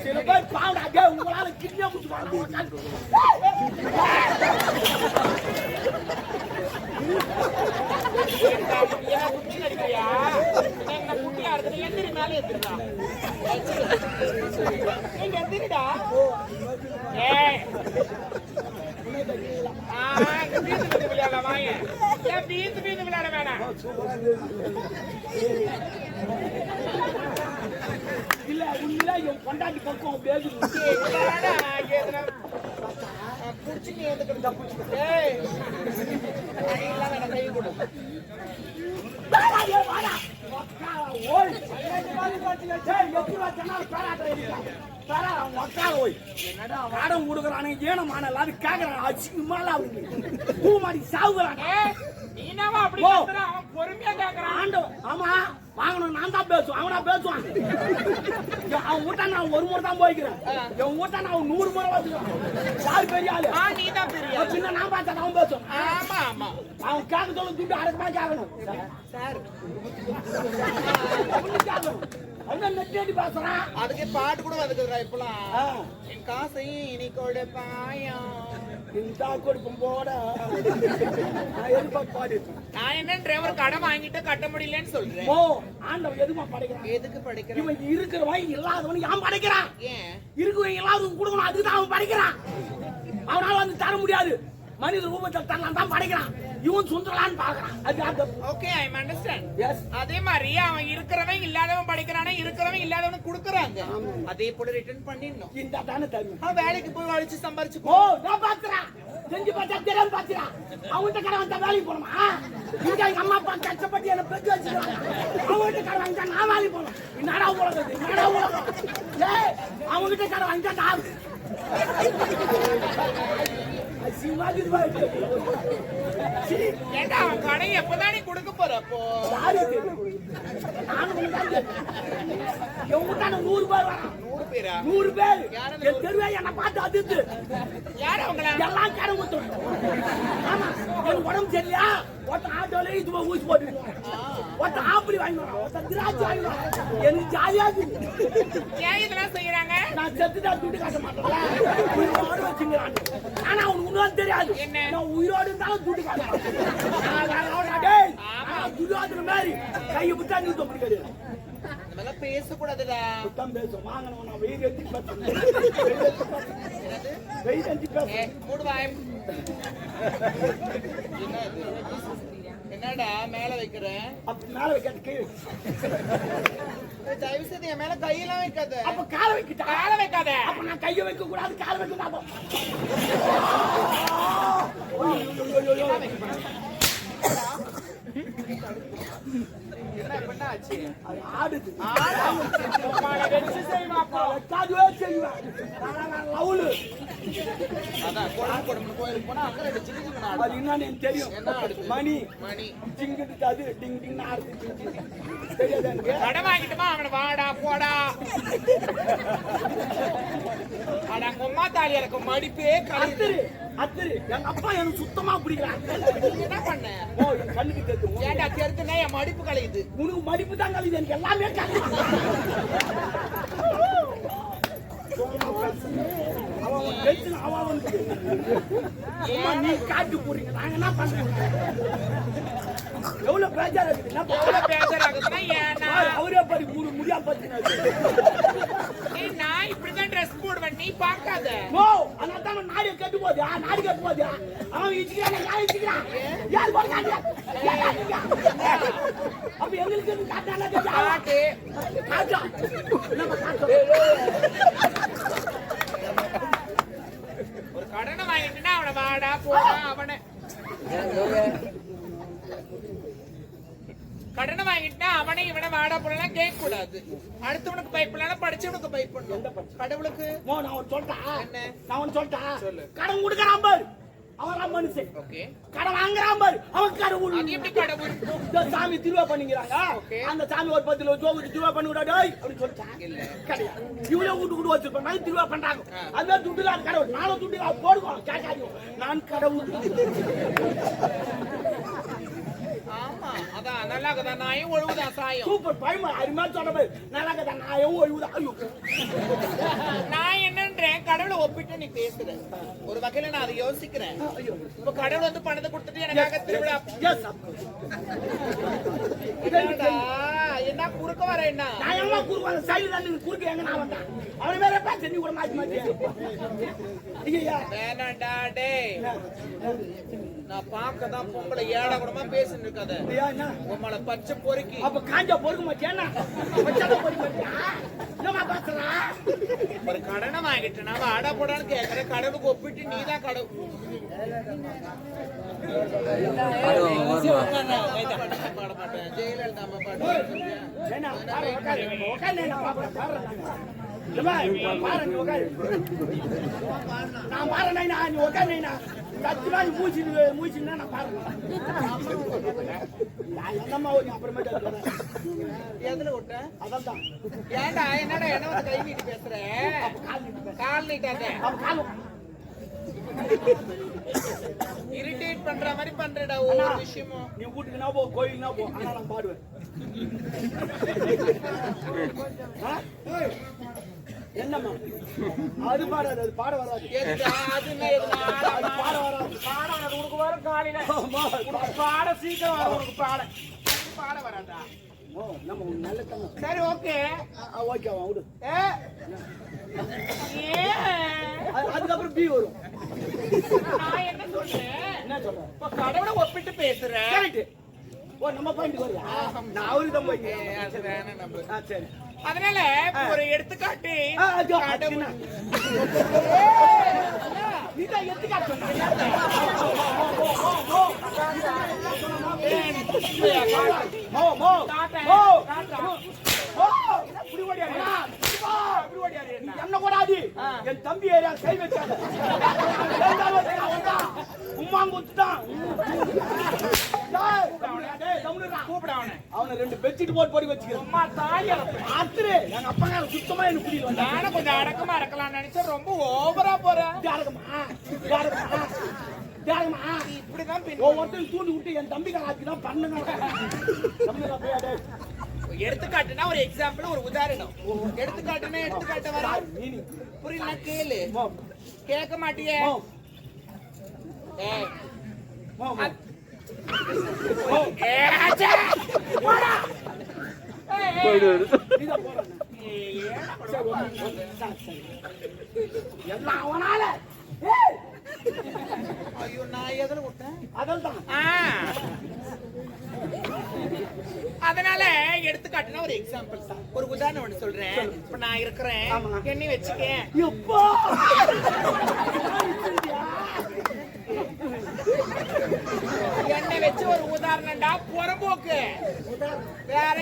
சில பேர் பாவடாங்க உங்களால கிட்னியா முடிச்சுவாங்க. விளையாட வேணாம். இல்ல உண்மையில என் கொண்டாடி பக்கம் பேசி கடன் கொடுக்குறானுங்க ஏனமான எல்லாரும் கேக்குறாங்க அசிங்கமால பூ மாடி சாவுறாங்க. பொறுமையா கேக்குறான். ஆமா வாங்கணும் நான் தான் பேசுவேன் அவனா பேசுவான். அவன் வீட்டா நான் ஒரு முறை தான் போய்க்கிறேன். என் வீட்டா நான் 100 முறை வச்சுக்கிறேன். யாரு பெரிய ஆளு? நீ தான் பெரிய ஆளு. பின்ன நான் பார்த்தா அவன் பேசுவான். ஆமா ஆமா அவன் கேட்க சொல்ல துட்டு அடக்கமா கேட்கணும் சார். அவன் நெட்டி பேசுறான். அதுக்கு பாட்டு கூட வந்துக்குறா இப்பலாம். என் காசை இனி கொடுப்பாயம் இந்த கொடுக்கும் போட நான் என்ன டிரைவர் கடன் வாங்கிட்டு கட்ட முடியலன்னு சொல்றேன். ஓ ஆண்டவன் எதுமா படைக்கிறான்? எதுக்கு படைக்கிறான்? இவன் இருக்கிறவன் இல்லாதவன் ஏன் படைக்கிறான்? ஏன் இருக்கிறவன் எல்லாருக்கும் கொடுக்கணும் அதுதான் அவன் படைக்கிறான். அவனால வந்து தர முடியாது. மனித ரூபத்தை தரலாம் தான் படைக்கிறான். இவன் சுந்தரலான்னு பாக்குறான். அது ஓகே ஐ அண்டர்ஸ்டாண்ட். எஸ் அதே மாதிரி அவன் இருக்கிறவன் இல்லாதவன் படைக்கிறானே இருக்கிறவன் இல்லாதவனுக்கு கொடுக்குறாங்க. அதே போல ரிட்டர்ன் பண்ணிடணும். இந்த தானே தருமை. அவன் வேலைக்கு போய் வலிச்சு சம்பாரிச்சு ஓ நான் பாக்குறேன். செஞ்சு பார்த்தா தெரியாம பாத்துறான். அவன்கிட்ட கடை வந்தா வேலைக்கு போனோமா? இங்க எங்க அம்மா அப்பா கஷ்டப்பட்டு என்ன பெற்று வச்சுக்கிறாங்க. அவன்கிட்ட கடை வாங்கிட்டா நான் வேலைக்கு போனோம். என்னடா உலகம் என்னடா உலகம்? ஏய் அவன்கிட்ட கடை வாங்கிட்டா நான் ஏண்டா அவன் கடை எப்பதானே கொடுக்க போறப்போ? என் 100 பேர் வரான். 100 பேரா? 100 பேர். என் தெருவே என்ன பார்த்து அதிர்ந்து. யாரு அவங்கள? எல்லாம் கடை ஊத்தும். ஆமா என் உடம்பு சரியா ஒருத்த ஆட்டோல இது ஊசி போட்டு ஒருத்த ஆப்பிளி வாங்கிடுவான் ஒருத்த திராட்சை வாங்கிடுவான். எனக்கு ஜாலியா ஏன் இதெல்லாம் செய்யறாங்க? நான் செத்துதான் துட்டு காட்ட மாட்டேன் உயிரோடு வச்சுங்கிறான். ஆனா அவனுக்கு இன்னும் தெரியாது என்ன நான் உயிரோடு இருந்தாலும் துட்டு காட்டுறேன். துரியோதன மாதிரி கையை புத்தா நீ தொப்பி கிடையாது. இதெல்லாம் பேசக்கூடாதுடா. புத்தம் பேசும் வாங்கணும். நான் வெயில் எடுத்து பேசுறேன். வெயில் எடுத்து பேசுறேன். மூடுவாய். என்னடா மேல வைக்கிறேன்? அப்ப மேல வைக்காத கீழே. தயவு செய்து என் மேல கையெல்லாம் வைக்காத. அப்ப கால வைக்கிட்டா? கால வைக்காத. அப்ப நான் கையை வைக்க கூடாது கால வைக்க மாட்டோம். என்ன பண்ணாச்சு? அது ஆடுது. வெச்சு செய்வாப்பா. வெச்சாதுவே செய்வேன். நான் லவுலு. அதான் கோடம்பு கோயிலுக்கு போனா அங்க 2 சின்ன சின்ன ஆடு. அது என்னன்னு எனக்கு தெரியும். என்ன ஆடுது? மணி மணி சிங்கிட்டு அது டிங் டிங் ஆடுது. தெரியாது எனக்கு. கடை வாங்கிட்டுமா அவனை வாடா போடா. அட கொம்மா தாலி எனக்கு மடிப்பே கலந்து. அத்திரி எங்க அப்பா எனக்கு சுத்தமா பிடிக்கிறான். என்ன பண்ண? ஓ கண்ணுக்கு தெரியும். ஏன்டா தெரிஞ்சுனா என் மடிப்பு கலையுது. உனக்கு மடிப்பு தான் கலையுது எனக்கு எல்லாமே கலையுது. நீ காட்டு போறீங்க நாங்க என்ன பண்றோம்? எவ்வளவு பேஜாரா இருக்குன்னா அவரே படி முடியா பத்தினா நான் இப்படிதான் ட்ரெஸ் போடுவேன் நீ பாக்காத. ஓ அதான் நாடு கட்டு போகுது. நாடு கட்டு போகுது. அவன் இச்சுக்கிறான் யார் இச்சுக்கிறான் யார் போட காட்டியா? அப்ப எங்களுக்கு காட்டான காட்டு காட்டா ஒரு கடனை வாங்கிட்டுனா அவனை வாடா போடா அவனை கடனை வாங்கிட்டா அவனை இவனை வாடா போடலாம் கேட்க கூடாது. அடுத்தவனுக்கு பயப்படலாம் படிச்சவனுக்கு பயப்படணும். கடவுளுக்கு நான் சொல்லிட்டேன். என்ன நான் சொல்லிட்டேன். கடன் கொடுக்கறான் பாரு அவன் மனுஷன். ஓகே கடன் வாங்குறான் பாரு அவன் கடவுள். அது எப்படி கடவுள்? சாமி திருவா பண்ணிக்கிறாங்க. அந்த சாமி ஒரு 10 லட்சம் திருவா பண்ணி விடாடா அப்படி சொல்லிட்டாங்க. இல்ல கிடையாது இவ்வளவு வீட்டு கூட வச்சிருப்பாங்க திருவா பண்றாங்க. அந்த துட்டுல கடவுள் நானும் துட்டு போடுவோம் கேட்காது நான் கடவுள். ஆமா அதான் நல்லா கதா நாயும் ஒழுகுதான் சாயம். சூப்பர் பயமா அருமையா சொல்ற மாதிரி நல்லா கதா நாயும் ஒழுகுதான். ஐயோ ஒப்பிட்டு நீ பேசுற ஒரு வகையில நான் அதை யோசிக்கிறேன். இப்ப கடவுள் வந்து பணத்தை கொடுத்துட்டு எனக்காக திருவிழா என்னடா, என்ன குறுக்க வர என்ன நான் எல்லாம் குறுக்க வர சைடு குறுக்க எங்க நான் வந்தேன் அவன் வேற பேச நீ கூட மாத்தி மாத்தி ஐயா வேணாண்டா டேய், நான் பார்க்கதான் பொம்பளை ஏழை கூடமா பேசிட்டு இருக்காத. என்ன உம்மளை பச்சை பொறுக்கி அப்ப காஞ்சா பொறுக்க மாட்டேன்னா என்னமா பேசுறா ஒரு கடனை வாங்கிட்டு நான் அடா போடான்னு கேட்கற கடவுளுக்கு ஒப்பிட்டு நீதான் கடவுள் பாட மாட்டேன். ஜெயலலிதா அம்மா பாட்டு நான் பாருனா நீ உட்காந்து சத்தியமா நீ மூச்சுன்னா நான் பாருங்க அப்புறமேட்டு எதுல விட்ட அதான் ஏன்டா என்னடா என்ன வந்து கை நீட்டி பேசுற கால் நீட்டாத இரிட்டேட் பண்ற மாதிரி பண்றடா ஒவ்வொரு விஷயமும். நீ வீட்டுக்குனா போ கோயிலுனா போ ஆனா நான் பாடுவேன் என்னம்மா அது பாடாது அது பாட வராது அது பாட வராது பாட வராது உனக்கு வரும் காலையில பாட சீக்கிரம் வரும் உனக்கு பாட வராதா? நம்ம நல்ல தங்க சரி ஓகே ஓகே விடு அதுக்கப்புறம் பி வரும். நான் என்ன சொல்றேன் என்ன சொல்றேன் இப்ப கடவுளை ஒப்பிட்டு பேசுறேன். கரெக்ட். ஓ நம்ம பாயிண்ட் வரியா நான் அவருக்கு தான் போய் அது வேணாம் நம்ம. சரி அதனால ஒரு எடுத்துக்காட்டு கடவுள் நீதான் எடுத்துக்காட்டு சொன்ன என்ன கூடாது என் தம்பி ஏரியா கை வச்சாங்க உமாங்குத்தான் அவனை ரெண்டு பெட்ஷீட் போட்டு வச்சுக்கிறேன் ஆத்துரு எங்க அப்பா சுத்தமா எனக்கு புரியல நானும் கொஞ்சம் அடக்கமா இருக்கலாம்னு நினைச்சா ரொம்ப ஓவரா போறேன். இப்படிதான் ஒவ்வொருத்தரும் தூண்டி விட்டு என் தம்பி காட்சிதான் பண்ணுங்க எடுத்துக்காட்டுனா ஒரு எக்ஸாம்பிள் ஒரு உதாரணம். எடுத்துக்காட்டுனா எடுத்துக்காட்ட வர புரியல கேளு கேட்க மாட்டியே. எல்லாம் அவனால ஐயோ நான் எதுல விட்டேன் அதான் அதனால எடுத்துக்காட்டுனா ஒரு எக்ஸாம்பிள் ஒரு உதாரணம் ஒண்ணு சொல்றேன். இப்ப நான் இருக்கிறேன் எண்ணி வச்சுக்கேன். என்னை வச்சு ஒரு உதாரணம்டா புறம்போக்கு வேற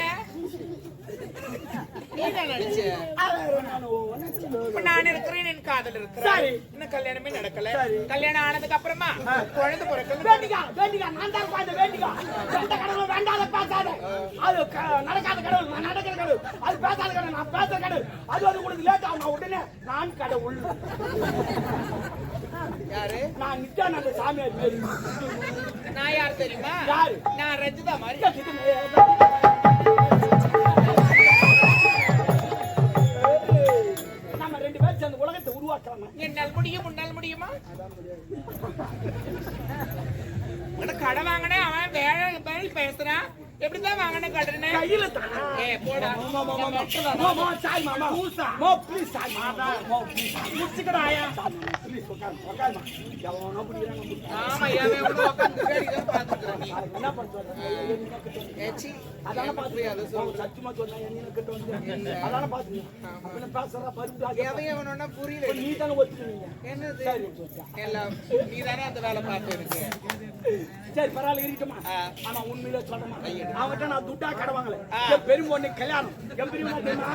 நான் இருக்கிறேன் என் காதல் இருக்கிறேன் இன்னும் கல்யாணமே நடக்கல. கல்யாணம் ஆனதுக்கு அப்புறமா குழந்தை பிறக்கணும். நான் தான் கடவுள் வேண்டாத பேசாத அது நடக்காத கடவுள் நான் நடக்கிற கடவுள் அது பேசாத கடவுள் நான் பேசுற கடவுள் அது வந்து உங்களுக்கு லேட் ஆகும் உடனே நான் கடவுள் யாரு நான் நித்யானந்த சாமியார் பேரு நான் யார் தெரியுமா? யாரு? நான் ரஜிதா மாதிரி. நம்ம ரெண்டு பேரும் சேர்ந்து உலகத்தை உருவாக்கலாம். என்னால் முடியும் உன்னால் முடியுமா? கடை வாங்கினேன் அவன் வேலை பேசுறான். எப்படிதான் வாங்கின கடனை கையில போடா புரியல. நீ தானே ஒத்துக்கிறீங்க என்னது எல்லாம் நீ தானே அந்த வேலை பார்த்து இருக்கு. சரி பரவாயில்ல இருக்கட்டுமா. ஆனா உண்மையில சொல்றமா அவன்கிட்ட நான் துட்டா கடை வாங்கல. என் பெரும்பொண்ணு கல்யாணம் என் பெரியமா தெரியுமா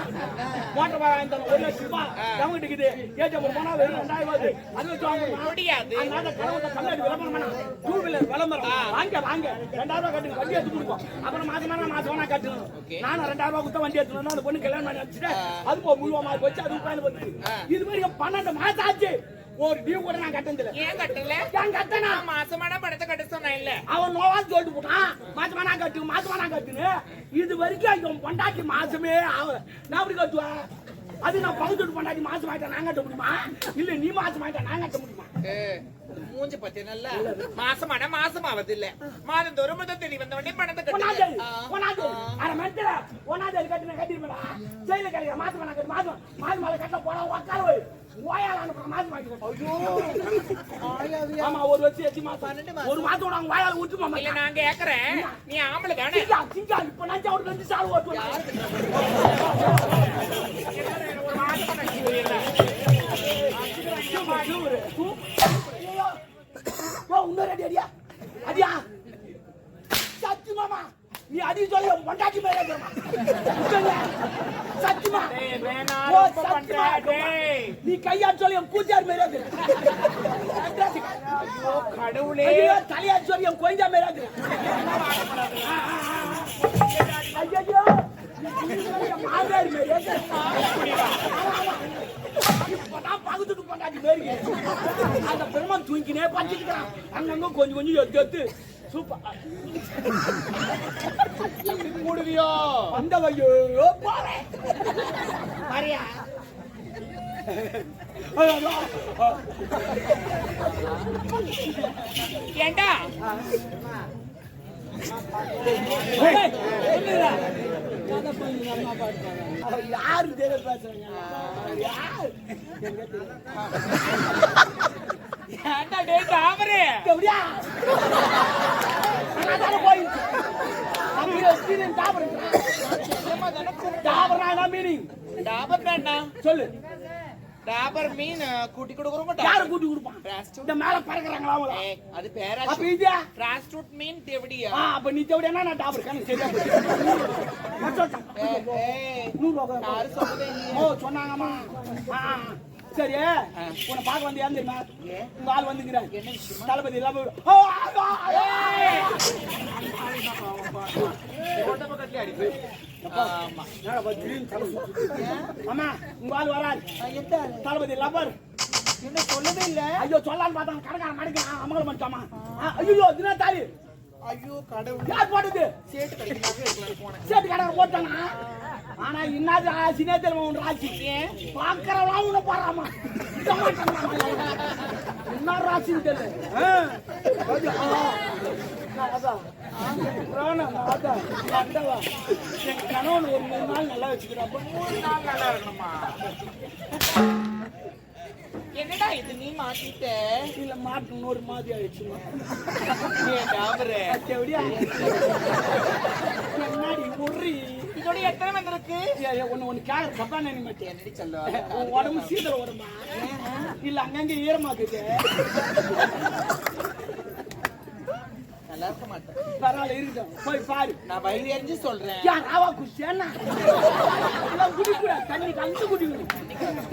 மோட்டர் வாங்க 1 லட்சம் ரூபாய் அவங்க இருக்குது. ஏஜம் போனா வெறும் 2000 ரூபாய் அது வச்சு வாங்க முடியாது. அதனால கடவுளை கண்ணாடி விளம்பரம் பண்ண 2 வீலர் விளம்பரம் வாங்க 2000 ரூபாய் கட்டுங்க வண்டி எடுத்து கொடுப்போம். அப்புறம் மாசம் கட்டணும். நானும் 2000 ரூபாய் கொடுத்தா வண்டி எடுத்துனா அந்த பொண்ணு கல்யாணம் பண்ணி வச்சுட்டு அது முழுவா மாதிரி வச்சு அது பயணம் பண்ணுது. இது மாதிரி 12 மாசம் ஆச்சு. ஒரு டியூ கூட நான் கட்டல. ஏன் கட்டல? ஏன் கட்டனா மாசமான பணத்தை கட்ட சொன்னா இல்ல. அவன் நோவான்னு சொல்லிட்டு போட்டான். மாசமானா கட்டுன்னு இது வரைக்கும் அவன் பொண்டாட்டி மாசமே ஆகல. நான் அப்படி கட்டுவேன் அது நான் பகுத்து பண்ணாடி மாசம் ஆயிட்டா நான் கட்ட முடியுமா இல்ல நீ மாசம் ஆயிட்டா நான் கட்ட முடியுமா மூஞ்சி பத்தி நல்லா மாசமான மாசம் ஆவது இல்ல மாதம் தோறும் முதல் தேதி வந்த உடனே பணத்தை கட்டிருப்பா ஜெயில கிடைக்கிற மாசம் கட்டு மாசம் மாசம் மேல கட்ட போனா உட்கார போய் வாயால அனுப்புற மாசம் ஆமா ஒரு வருஷம் 8 மாசம் ஒரு மாசம் அவங்க வாயால ஊற்றுமா இல்ல நான் கேக்குறேன் நீ ஆம்பளை தானே இப்ப நான் அவருக்கு 2 சால் ஓட்டுவேன் அடியா அடியா சத்து மாமா நீ அடி சொல்ல மண்டாக்கி மேல சத்தியமா நீ கையா சொல்ல பூஜார் மேல கடவுளே தலையா சொல்ல கொய்தா மேல ஐயோ மாதாரி மேல இப்பதான் பகுத்துட்டு கொண்டாடி மேரி அந்த பெருமான் தூங்கினே பஞ்சிக்கிறான் அங்கங்க கொஞ்சம் கொஞ்சம் எடுத்து சூப்பர் முடிவியோ அந்த வையோ போறேன் மரியா ஏண்டா யாரு தெரிய பேசுறீங்க ஏண்டா டேய் தாமரே எப்படியா நான் போயிடுச்சு அப்படியே ஸ்கிரீன் டாபர் டாபர் நான் மீனிங் டாபர் என்ன சொல்லு டாபர் மீன் கூட்டி கொடுக்குறோம் யாரு கூட்டி கொடுப்பான் இந்த மேல பறக்குறாங்களா அவங்க அது பேரா அப்ப இது டிரான்ஸ்போர்ட் மீன் தேவடியா அப்ப நீ தேவடியா நான் டாபர் கணக்கு சரியா யாரு சொல்றதே ஓ சொன்னாங்கம்மா சரி உன்னை பார்க்க வந்து ஏன் தெரியுமா உங்க ஆள் வந்துங்கிற என்ன விஷயம் தளபதி எல்லாம் ஆமா உங்க ஆள் வராது தளபதி லப்பர் என்ன சொல்லவே இல்ல ஐயோ சொல்லான்னு பார்த்தாங்க கடைக்காரன் மடிக்க அமங்கலம் பண்ணிட்டாமா ஐயோ தினா தாலி ஐயோ கடவுள் யார் போட்டது சேட்டு கடைக்கு போனேன் சேட்டு கடை போட்டானா ஆனா இன்னாது சினேத்தல் ஒன்று ராசி பாக்குறவா உன்னை பாராமா என்ன ராசின்னு தெரியல கணவன் ஒரு 3 நாள் நல்லா வச்சுக்கிறேன் 3 நாள் நல்லா இருக்கணுமா என்னடா இது நீ மாட்டிட்ட இல்ல மாட்டு ஒரு மாதிரி ஆயிடுச்சுமா எப்படியா என்னாடி உரி இதோட எத்தனை வந்திருக்கு ஒன்னு கேட்க தப்பா நினைமாட்டேன் என்னடி சொல்ல உடம்பு சீதல் உடம்பா இல்ல அங்கங்க ஈரமாக்குது நல்லா இருக்க மாட்டேன் பரவாயில்ல இருக்கட்டும் போய் பாரு நான் வயிறு எரிஞ்சு சொல்றேன் ராவா குடிச்சேன்னா குடிக்கூடாது தண்ணி கலந்து குடிக்கணும்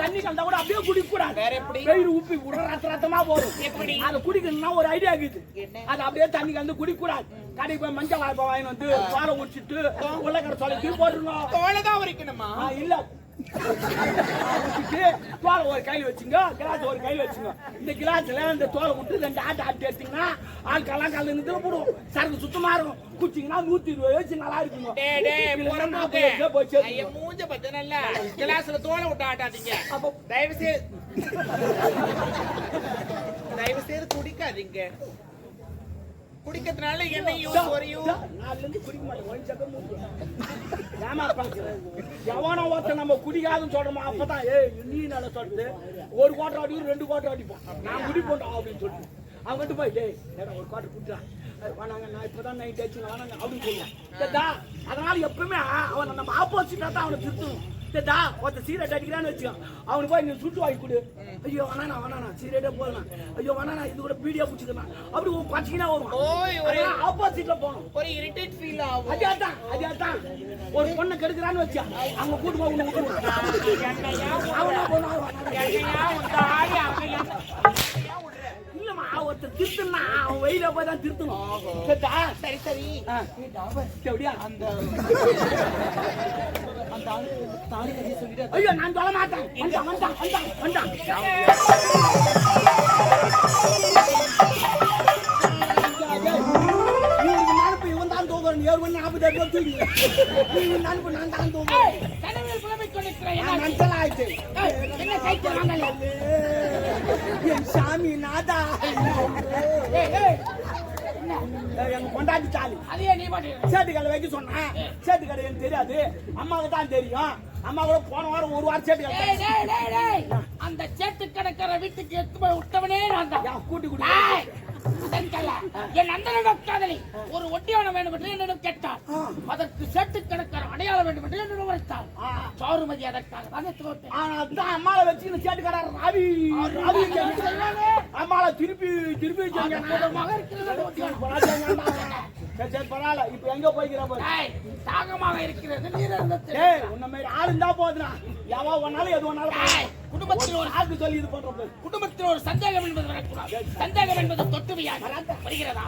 தண்ணி கலந்தா கூட அப்படியே குடிக்கூடாது வேற எப்படி வயிறு உப்பி கூட ரத்தமா போடும் எப்படி அதை குடிக்கணும்னா ஒரு ஐடியா இருக்குது அது அப்படியே தண்ணி கலந்து குடிக்கூடாது கடைக்கு போய் மஞ்சள் வாய்ப்பா வாங்கி வந்து பாலை குடிச்சிட்டு உள்ள சொல்லி தூக்கி போட்டுருணும் தோலைதான் உரிக்கணுமா இல்ல தோலை ஒரு கையில் வச்சுங்க கிளாஸ் ஒரு கையில் வச்சுங்க இந்த கிளாஸ்ல இந்த தோலை விட்டு 2 ஆட்டு எடுத்தீங்கன்னா ஆட்கெல்லாம் கலந்து நிறுத்த போடும் சரக்கு சுத்தமா இருக்கும் குச்சிங்கன்னா 120 வச்சு நல்லா இருக்குங்க மூஞ்ச பத்த நல்லா கிளாஸ்ல தோலை விட்டு ஆட்டாதீங்க தயவு செய்து குடிக்காதீங்க குடிக்கிறதுனால என்ன யூஸ் வரையும் குடிக்க மாட்டேன் எவனோ ஒருத்தன் நம்ம குடிக்காதுன்னு சொல்றோமா அப்பதான் நீ நல்லா சொல்றது 1 குவார்டர் அடிக்கும் 2 குவார்டர் அடிப்போம் நான் குடிப்போம் அப்படின்னு சொல்லிட்டு அவங்ககிட்ட போய் ஒரு குவார்டர் குடிச்சா வேணாங்க நான் இப்பதான் நைட் ஆச்சு வேணாங்க அப்படின்னு சொல்லுவான் அதனால எப்பவுமே அவன் நம்ம ஆப்போசிட்டா தான் அவனை திருத்தணும் ஒருத்த சீரட் அடிக்கிறான்னு வச்சுக்கோ அவனுக்கு போய் நீ சுட்டு வாங்கி கொடு ஐயோ வேணா சீரட்டே போதும் ஐயோ வேணா இது கூட பீடியா பிடிச்சிக்கலாம் அப்படி பச்சிக்கினா வரும் ஆப்போசிட்ல போகணும் ஒரு இரிட்டேட் ஃபீல் ஆகும் அதான் ஒரு பொண்ணை கெடுக்கிறான்னு வச்சா அவங்க கூட்டு போய் இல்லம்மா ஒருத்தர் திருத்தனா அவன் வெயில போய் தான் திருத்தணும் சரி எப்படியா அந்த ஐயோ நான் சொல்ல மாட்டேன் வந்தான் இவன் தான் தூக்குறேன் 7 மணி 40 தூக்கி நான் தான் தூக்குறேன் இருக்கிறேன். என்ன மஞ்சள் ஆயிடுச்சு. என்ன கைத்து வாங்கல? என் சாமி நாதா. எங்க கொண்டாடி சாலி அதையே நீ பாட்டு சேட்டு கடை வைக்க சொன்னேன். சேட்டு கடை எனக்கு தெரியாது, அம்மாவுக்கு தான் தெரியும். அம்மா கூட போன வாரம் ஒரு வாரம் சேட்டு கடை. அந்த சேட்டு கணக்கார வீட்டுக்கு எடுத்து போய் விட்டவனே நான் தான். கூட்டி கூட்டி என் நந்தனிடம் காதலி ஒரு ஒட்டியானம் வேண்டும் என்று என்னிடம் கேட்டார். அதற்கு சேட்டு கணக்கார அடையாளம் வேண்டும் என்று என்னிடம் உரைத்தார். சாருமதி அதற்காக தான் அம்மாவை வச்சு சேட்டு கடை ராவி ராவி அம்மாவை திருப்பி திருப்பி பரவாயில்ல. இப்ப எங்க போய்க்கிற தாகமாக இருக்கிறது நீர் உன்ன மாதிரி ஆளு இருந்தா போதுனா எவா ஒன்னாலும் எது ஒன்னாலும் குடும்பத்தில் ஒரு ஆக்கு சொல்லி இது பண்றது. குடும்பத்தில் ஒரு சந்தேகம் என்பது வரக்கூடாது. சந்தேகம் என்பது தொட்டுவியா வருகிறதா?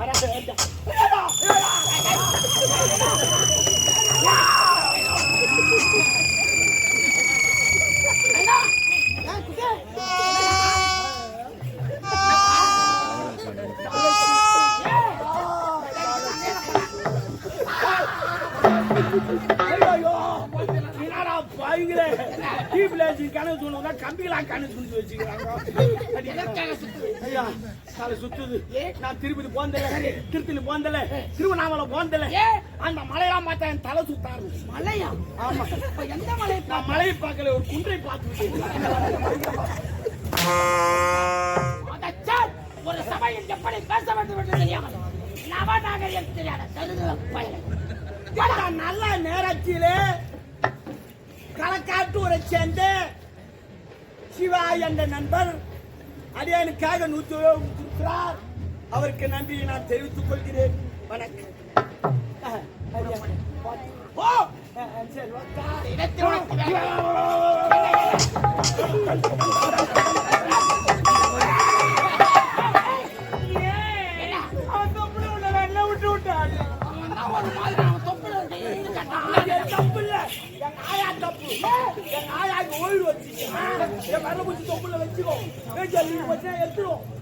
கம்பிகளா கணக்கு வச்சுக்கிறாங்க. சுத்துது. நான் திருப்பதி போந்தல, திருத்தணி போந்தல, திருவண்ணாமலை போந்தல, அந்த மலையெல்லாம் பார்த்தா என் தலை சுத்தாரு. மலையா? ஆமா. எந்த மலை? நான் மலையை பார்க்கல, ஒரு குன்றை பார்த்து. ஒரு சபையில் எப்படி பேச வேண்டும் என்று தெரியாமல் நவநாகரிகம் தெரியாத நல்ல நேரத்திலே களக்காட்டூரை சேர்ந்த சிவா என்ற நண்பர் அடியானுக்காக 100 ரூபாய் கொடுக்கிறார். அவருக்கு நன்றியை நான் தெரிவித்துக் கொள்கிறேன். வணக்கம்.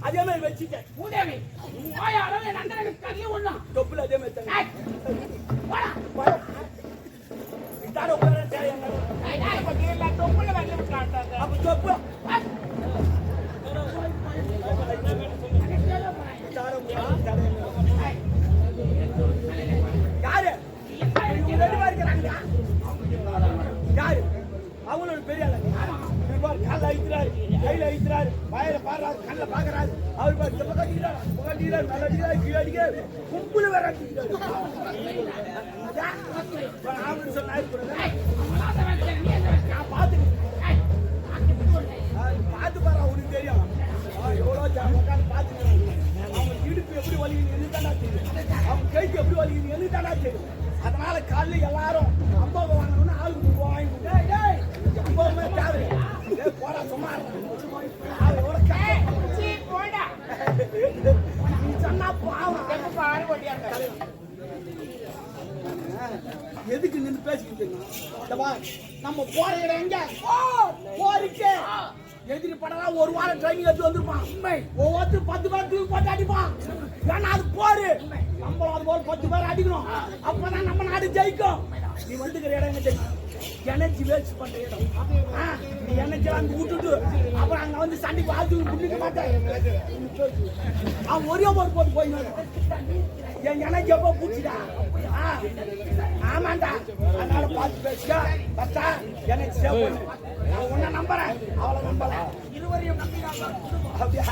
அதே மாதிரி வச்சுட்டேன். தொப்புல அதே மாதிரி யாரு யாரு அவங்களோட பெரிய கால அழிக்கிறாரு, கையில அழிக்கிறாரு, வாயில பாடுறாரு, கண்ணில் பாக்குறாரு. அவரு கும்புல வேற பார்த்து பாரு, அவனுக்கு தெரியும் எவ்வளோ பார்த்து. அவங்க இடுப்பு எப்படி வலிக்குது தானா தெரியும், அவங்க கைக்கு எப்படி வலிக்குது தானா தெரியும். அதனால காலையில் எல்லாரும் அம்மாவை வாங்கணும்னு ஆளுக்கு வாங்கி எப்பவுமே தேவை. போடா சும்மா நீ சொன்னா எதுக்கு நின்று பேசிக்கிட்டு நம்ம போற இடம் எங்க போருக்கு எதிரி படம் ஒரு வாரம் ட்ரைனிங் எடுத்து வந்திருப்பான். ஒவ்வொருத்தரும் 10 பேர் தூக்கி போட்டு அடிப்பான். ஏன்னா அது போரு நம்ம அது போல 10 பேர் அடிக்கணும். அப்பதான் நம்ம நாடு ஜெயிக்கும். நீ வந்துக்கிற இடம் என்ன தெரியும்? எனர்ஜி வேஸ்ட் பண்ற இடம். நீ எனர்ஜி அங்க விட்டுட்டு அப்புறம் அங்க வந்து சண்டைக்கு ஆத்து குடிக்க மாட்டேன். அவன் ஒரே ஒரு போட்டு போய் என் எனர்ஜி எப்போ பூச்சிடா. ஆமாண்டா, அதனால பார்த்து பேசுக. பத்தா எனக்கு சேவ் பண்ணு. நான் உன்னை நம்புறேன், அவளை நம்பல. இருவரையும் நம்பி அப்படியா?